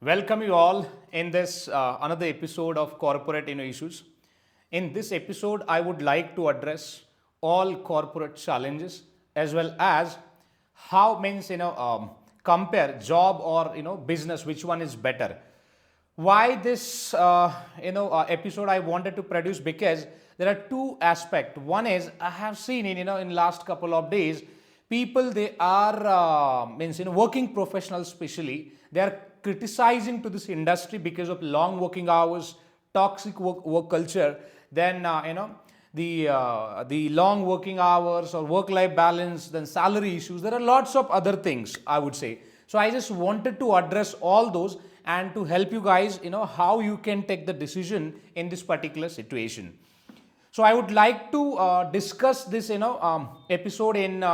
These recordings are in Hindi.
Welcome you all in this another episode of Corporate Issues. In this episode, I would like to address all corporate challenges as well as how means compare job or business, which one is better. Why this episode I wanted to produce, because there are two aspects. One is I have seen in last couple of days people, they are means working professionals especially, they are criticizing to this industry because of long working hours, toxic work culture, then the long working hours or work life balance, then salary issues. There are lots of other things, I would say. So I just wanted to address all those and to help you guys how you can take the decision in this particular situation. So I would like to discuss this episode in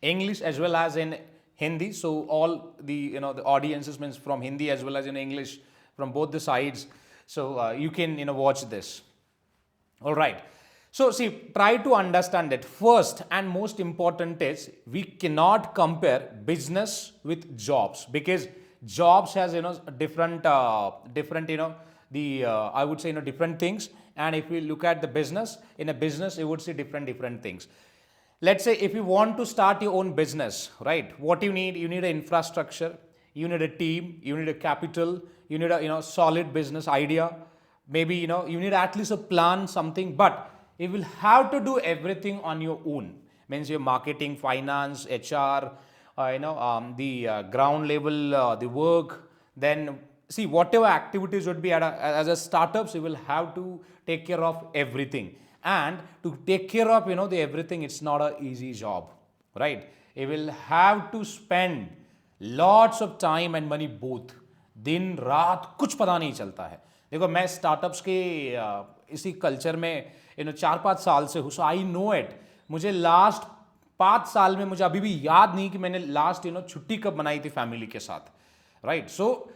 English as well as in Hindi. So all the audiences means from Hindi as well as in English, from both the sides. So you can watch this. All right. So see, try to understand that first and most important is we cannot compare business with jobs, because jobs has different the I would say different things, and if we look at the business, in a business you would see different things. Let's say if you want to start your own business, right? What you need an infrastructure, you need a team, you need a capital, you need a solid business idea. Maybe you need at least a plan, something, but you will have to do everything on your own. Means your marketing, finance, HR, the ground level, the work. Then see whatever activities would be as a startups, you will have to take care of everything. And to take care of the everything, it's not an easy job, right? You will have to spend lots of time and money both. दिन रात कुछ पता नहीं चलता है. देखो मैं स्टार्टअप्स के इसी कल्चर में 4-5 साल से हूँ, सो आई नो इट. मुझे लास्ट 5 साल में मुझे अभी भी याद नहीं कि मैंने लास्ट छुट्टी कब बनाई थी फैमिली के साथ, right? So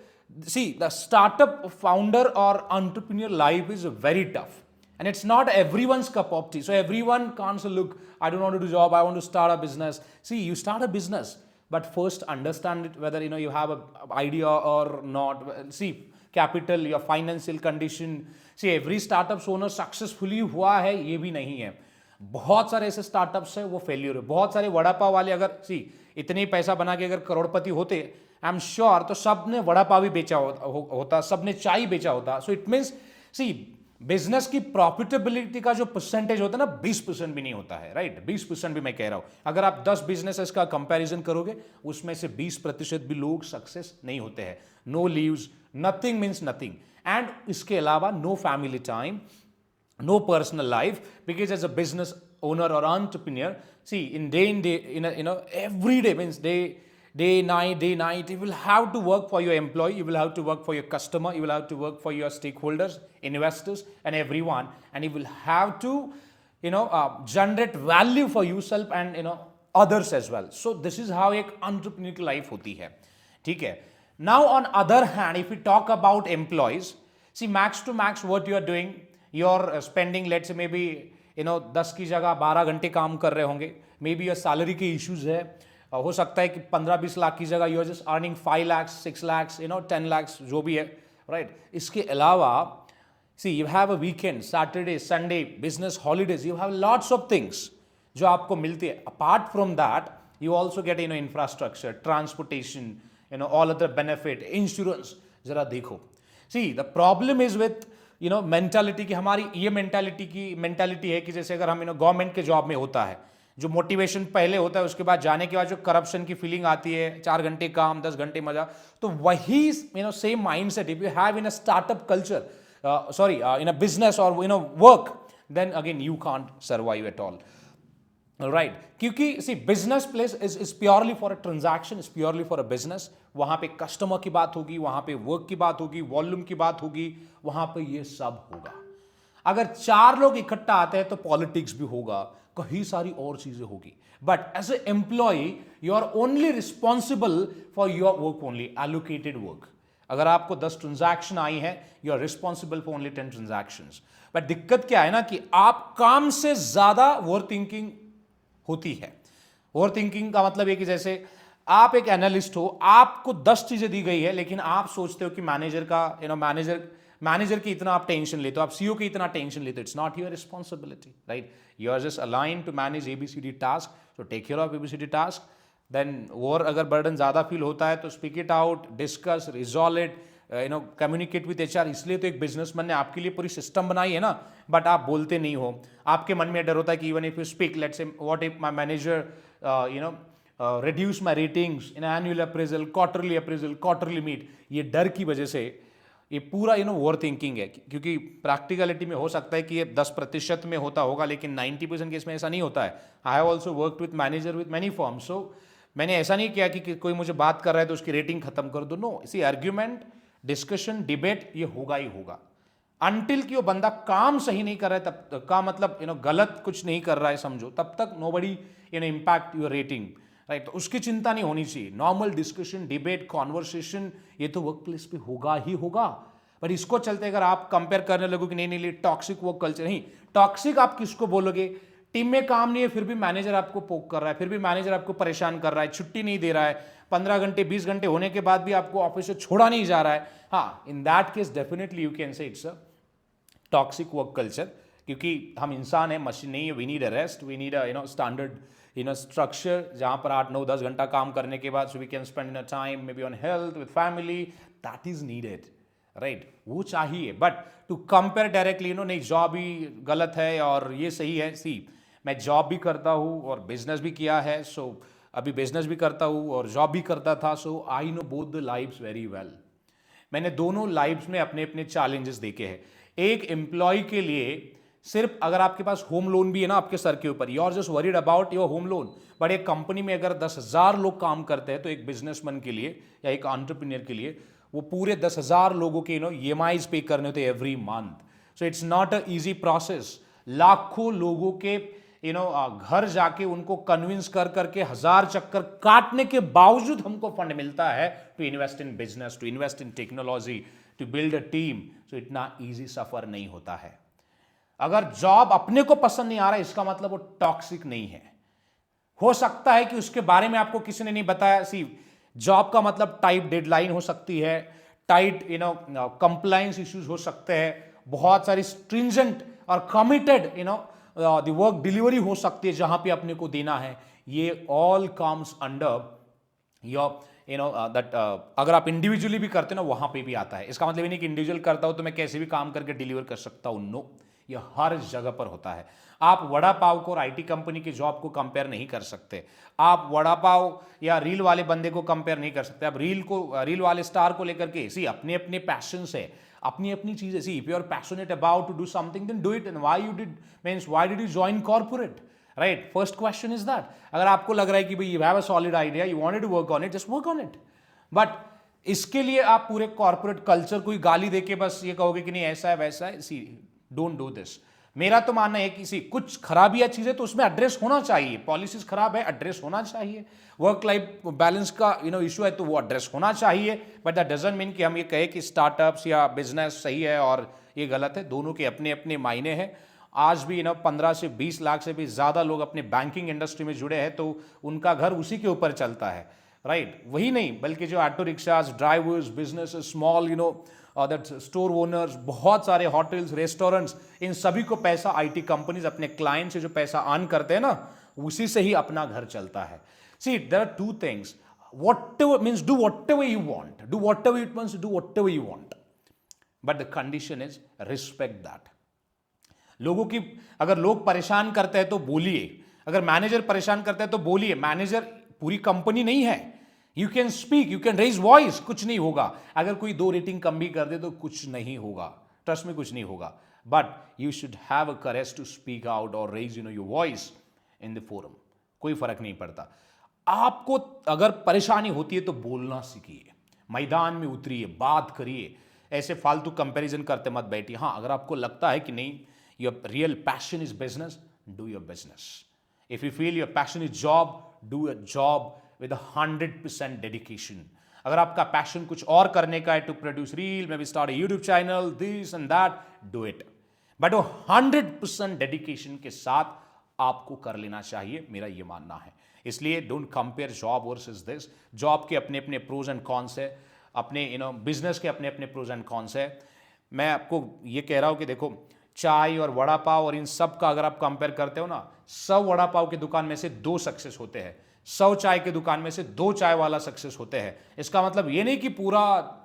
see the startup founder और entrepreneur life is very tough. And it's not everyone's cup of tea. So everyone can't say, look, I don't want to do job, I want to start a business. See, you start a business, but first understand it, whether you have a idea or not. See, capital, your financial condition. See, every startup owner successfully हुआ है ये भी नहीं है. बहुत सारे ऐसे स्टार्टअप्स है वो फेल्यूर है. बहुत सारे वड़ा पाव वाले अगर इतने पैसा बना के अगर करोड़पति होते, आई एम श्योर, तो सब ने वड़ा पाव भी बेचा होता, सब ने चाय बेचा होता. So it means see business की प्रॉफिटेबिलिटी का जो परसेंटेज होता है ना, 20% भी नहीं होता है, राइट? 20% भी मैं कह रहा हूं. अगर आप 10 बिजनेसेस का कंपैरिजन करोगे, उसमें से 20% भी लोग सक्सेस नहीं होते हैं. No leaves, nothing means nothing. And इसके अलावा no family time, no personal life, because as a business owner or entrepreneur, see, in every day means day night, you will have to work for your employee, you will have to work for your customer, you will have to work for your stakeholders, investors, and everyone, and you will have to generate value for yourself and others as well. So this is how एक entrepreneurial life होती है, ठीक है? Now on other hand, if we talk about employees, see, max to max what you are doing, you're spending, let's say maybe 10 की जगह 12 घंटे काम कर रहे होंगे. मे बी योर सैलरी के इश्यूज है, हो सकता है कि 15-20 लाख की जगह you are just earning 5 lakhs, 6 lakhs, 10 lakhs, जो भी है, राइट? इसके अलावा see you have a weekend, Saturday, Sunday, business holidays, you have lots of things जो आपको मिलती है. Apart from that you also get infrastructure, transportation, all other benefit, insurance. जरा देखो, see the problem is with mentality की. हमारी ये मेंटालिटी है कि जैसे अगर हम गवर्नमेंट के जॉब में होता है, जो मोटिवेशन पहले होता है, उसके बाद जाने के बाद जो करप्शन की फीलिंग आती है, 4 घंटे काम, 10 घंटे मजा, तो वही same mind set if you have in a startup culture, sorry in a business और work, then again you can't survive at all, right? क्योंकि see business place is purely for a transaction, is purely for a business. वहां पे कस्टमर की बात होगी, वहां पे वर्क की बात होगी, वॉल्यूम की बात होगी, वहां पे ये सब होगा. अगर 4 लोग इकट्ठा आते हैं तो पॉलिटिक्स भी होगा, कई सारी और चीजें होगी. But as a employ you are only responsible for your work, only allocated work. अगर आपको 10 ट्रांजैक्शन आई है, you are responsible for only 10 transactions. But दिक्कत क्या है ना कि आप काम से ज्यादा ओवर थिंकिंग होती है. ओवर थिंकिंग का मतलब है कि जैसे आप एक एनालिस्ट हो, आपको 10 चीजें दी गई है, लेकिन आप सोचते हो कि मैनेजर का मैनेजर की इतना आप टेंशन लेते हो, आप सीईओ की इतना टेंशन लेते हो. It's not your responsibility, right? You are just align to manage ABCD task, so take care of ABCD task. Then और अगर बर्डन ज़्यादा फील होता है तो speak it out, discuss, resolve it, communicate with HR. इसलिए तो एक बिजनेसमैन ने आपके लिए पूरी सिस्टम बनाई है ना, बट आप बोलते नहीं हो. आपके मन में डर होता है कि even if you speak, let's say what if my manager reduce my ratings in annual appraisal, quarterly meet. ये डर की वजह से ये पूरा ओवर थिंकिंग है, क्योंकि प्रैक्टिकलिटी में हो सकता है कि ये 10% में होता होगा, लेकिन 90% केस में ऐसा नहीं होता है. I have also worked with manager with many firms, so मैंने ऐसा नहीं किया कि कोई मुझे बात कर रहा है तो उसकी रेटिंग खत्म कर दो. नो, इसी आर्ग्यूमेंट, डिस्कशन, डिबेट ये होगा ही होगा अनटिल कि वो बंदा काम सही नहीं कर रहा है, तब तक का मतलब गलत कुछ नहीं कर रहा है समझो, तब तक nobody impact your rating, right? तो उसकी चिंता नहीं होनी चाहिए. नॉर्मल डिस्कशन, डिबेट, कॉन्वर्सेशन ये तो वर्क प्लेस पे होगा ही होगा. पर इसको चलते अगर आप कंपेयर करने लगो कि नहीं टॉक्सिक वर्क कल्चर, नहीं, टॉक्सिक आप किसको बोलोगे? टीम में काम नहीं है फिर भी मैनेजर आपको पोक कर रहा है, फिर भी मैनेजर आपको परेशान कर रहा है, छुट्टी नहीं दे रहा है, 15 घंटे 20 घंटे होने के बाद भी आपको ऑफिस से छोड़ा नहीं जा रहा है. हाँ, in that case definitely you can say it's a toxic work culture, क्योंकि हम इंसान हैं, मशीन नहीं है. We need a rest, we need a standard structure, जहाँ पर 8 9 10 घंटा काम करने के बाद so we can spend in time maybe on health with family. That is needed, right? वो चाहिए. बट टू कंपेयर डायरेक्टली नहीं जॉब ही गलत है और ये सही है. सी, मैं जॉब भी करता हूँ और बिजनेस भी किया है, सो अभी बिजनेस भी करता हूँ और जॉब भी करता था, so I know both the lifes very well. मैंने दोनों लाइफ्स में अपने अपने चैलेंजेस देखे हैं. एक एम्प्लॉय के लिए सिर्फ अगर आपके पास होम लोन भी है ना आपके सर के ऊपर, you are just worried about your home loan. But एक कंपनी में अगर 10,000 लोग काम करते हैं तो एक बिजनेसमैन के लिए या एक एंटरप्रेन्योर के लिए वो पूरे 10,000 लोगों के ईएमआईज पे करने होते every month. So it's not a easy process. लाखों लोगों के घर जाके उनको कन्विंस कर करके 1000 चक्कर काटने के बावजूद हमको फंड मिलता है to invest in business, to invest in technology, to build a team. So इतना इजी सफर नहीं होता है. अगर जॉब अपने को पसंद नहीं आ रहा इसका मतलब वो टॉक्सिक नहीं है. हो सकता है कि उसके बारे में आपको किसी ने नहीं बताया. सी, जॉब का मतलब टाइट डेडलाइन हो सकती है, टाइट कंप्लायंस इश्यूज हो सकते हैं, बहुत सारी स्ट्रिंजेंट और कमिटेड द वर्क डिलीवरी हो सकती है जहां पे अपने को देना है. ये all comes under your that. अगर आप इंडिविजुअली भी करते हो ना वहां पे भी आता है. इसका मतलब ये नहीं कि इंडिविजुअल करता हूं तो मैं कैसे भी काम करके डिलीवर कर सकता हूं. नो, ये हर जगह पर होता है. आप वड़ा पाव को और आईटी कंपनी की जॉब को कंपेयर नहीं कर सकते. आप वड़ा पाव या रील वाले बंदे को कंपेयर नहीं कर सकते. आप रील वाले स्टार को लेकर के, सी, अपने अपने पैशंस है, अपनी अपनी चीजें. See, if you are passionate about to do something then do it. And why did you join corporate, right? First question is that. अगर आपको लग रहा है कि भाई you have a solid idea, you wanted to work on it, just work on it. But इसके लिए आप पूरे कॉर्पोरेट कल्चर को ही गाली देके बस ये कहोगे कि नहीं ऐसा है वैसा है. सी, डोंट डू दिस. मेरा तो मानना है कि कुछ खराबियां चीजें तो उसमें एड्रेस होना चाहिए. पॉलिसीज खराब है, एड्रेस होना चाहिए. वर्क लाइफ बैलेंस का इशू है तो वो एड्रेस होना चाहिए. बट दैट डजंट मीन कि हम ये कहे कि स्टार्टअप्स या बिजनेस सही है और ये गलत है. दोनों के अपने अपने मायने हैं. आज भी 15 से 20 लाख से भी ज्यादा लोग अपने बैंकिंग इंडस्ट्री में जुड़े हैं तो उनका घर उसी के ऊपर चलता है, राइट? वही नहीं बल्कि जो auto rickshaws, drivers, business, small that store owners, बहुत सारे होटल्स, रेस्टोरेंट्स, इन सभी को पैसा आईटी कंपनीज अपने क्लाइंट से जो पैसा अर्न करते हैं ना उसी से ही अपना घर चलता है. See, there are two things. whatever means do whatever you want, do whatever it means, do whatever you want, but the condition is respect that. लोगों की अगर लोग परेशान करते हैं तो बोलिए, अगर मैनेजर परेशान करते हैं तो बोलिए. मैनेजर पूरी कंपनी नहीं है. You can speak, you can raise voice, कुछ नहीं होगा. अगर कोई 2 रेटिंग कम भी कर दे तो कुछ नहीं होगा, ट्रस्ट में कुछ नहीं होगा. But you should have a courage to speak out और raise your voice in the forum. कोई फर्क नहीं पड़ता. आपको अगर परेशानी होती है तो बोलना सीखिए, मैदान में उतरिए, बात करिए. ऐसे फालतू कंपैरिजन करते मत बैठिए. हाँ, अगर आपको लगता है कि नहीं your real passion is business, do your business. If you feel your passion is job, do a job with 100% dedication. अगर आपका पैशन कुछ और करने का है, to produce reel, maybe start YouTube channel, this and that, do it. But वो 100% डेडिकेशन के साथ आपको कर लेना चाहिए, मेरा ये मानना है. इसलिए don't compare job versus this. Job के अपने अपने प्रोज एंड कॉन्स है, अपने बिजनेस के अपने अपने प्रोज एंड कॉन्स है। मैं आपको ये कह रहा हूँ कि देखो, चाय और वड़ा पाव और इन सब का अगर आप कंपेयर करते हो ना, 100 वड़ा पाव की दुकान में से 2 सक्सेस होते हैं, 100 चाय की दुकान में से 2 चाय वाला सक्सेस होते हैं। इसका मतलब ये नहीं कि पूरा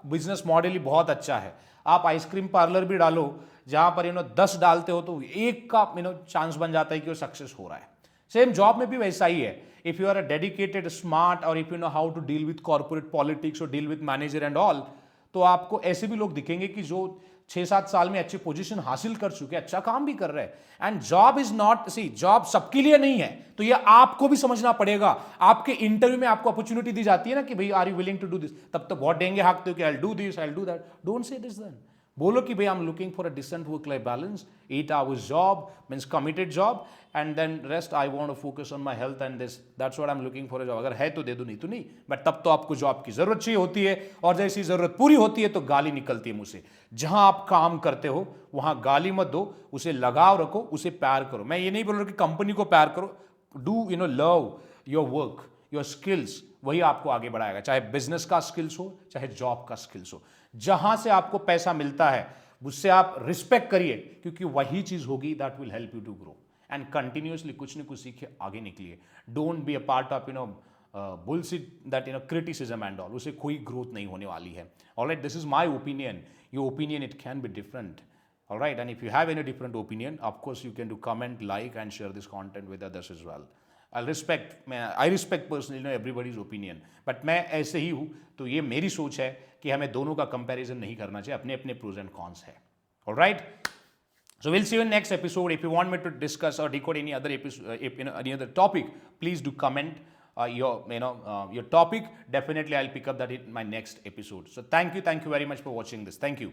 बिजनेस मॉडल ही बहुत अच्छा है। आप आइसक्रीम पार्लर भी डालो, जहां पर 10 डालते हो तो एक का चांस बन जाता है कि वो सक्सेस हो रहा है। सेम जॉब में भी वैसा ही है। If you are a dedicated, smart, और if you know how to deal with corporate politics और deal with manager and all, तो आपको ऐसे भी लोग दिखेंगे कि जो 6-7 साल में अच्छी पोजीशन हासिल कर चुके, अच्छा काम भी कर रहे हैं। And job is not, see job सबके लिए नहीं है, तो ये आपको भी समझना पड़ेगा। आपके इंटरव्यू में आपको अपॉर्चुनिटी दी जाती है ना कि भाई are you willing to do this, तब तो बहुत डेंगे हाँकते हो कि I will do this, I will do that. Don't say this then. बोलो कि भाई I am looking for a decent work life balance, 8 hours job means committed job, and then rest I want to focus on my health and this, that's what I am looking for a job. अगर है तो दे दो, नहीं तो नहीं। बट तब तो आपको जॉब की जरूरत चाहिए होती है, और जैसी जरूरत पूरी होती है तो गाली निकलती है मुंह से। जहां आप काम करते हो वहां गाली मत दो, उसे लगाव रखो, उसे प्यार करो। मैं ये नहीं बोल रहा कि कंपनी को प्यार करो, do love your work, your skills, वही आपको आगे बढ़ाएगा। चाहे बिजनेस का स्किल्स हो, चाहे जॉब का स्किल्स हो, जहां से आपको पैसा मिलता है उससे आप रिस्पेक्ट करिए, क्योंकि वही चीज होगी that will help you to grow. And continuously कुछ न कुछ सीखे, आगे निकलिए। Don't be a part of bullshit that criticism and all, उससे कोई ग्रोथ नहीं होने वाली है। Alright, this is my opinion, your opinion it can be different. Alright, and if you have any different opinion, of course you can do comment, like and share this content with others as well. I respect personally everybody's opinion, but मैं ऐसे ही हूँ, तो ये मेरी सोच है कि हमें दोनों का कंपैरिजन नहीं करना चाहिए, अपने अपने प्रोज एंड कॉन्स है। Alright, so we'll see you in next episode. If you want me to discuss or decode any other episode, any other topic, please do comment your topic. Definitely I'll pick up that in my next episode. So thank you very much for watching this. Thank you.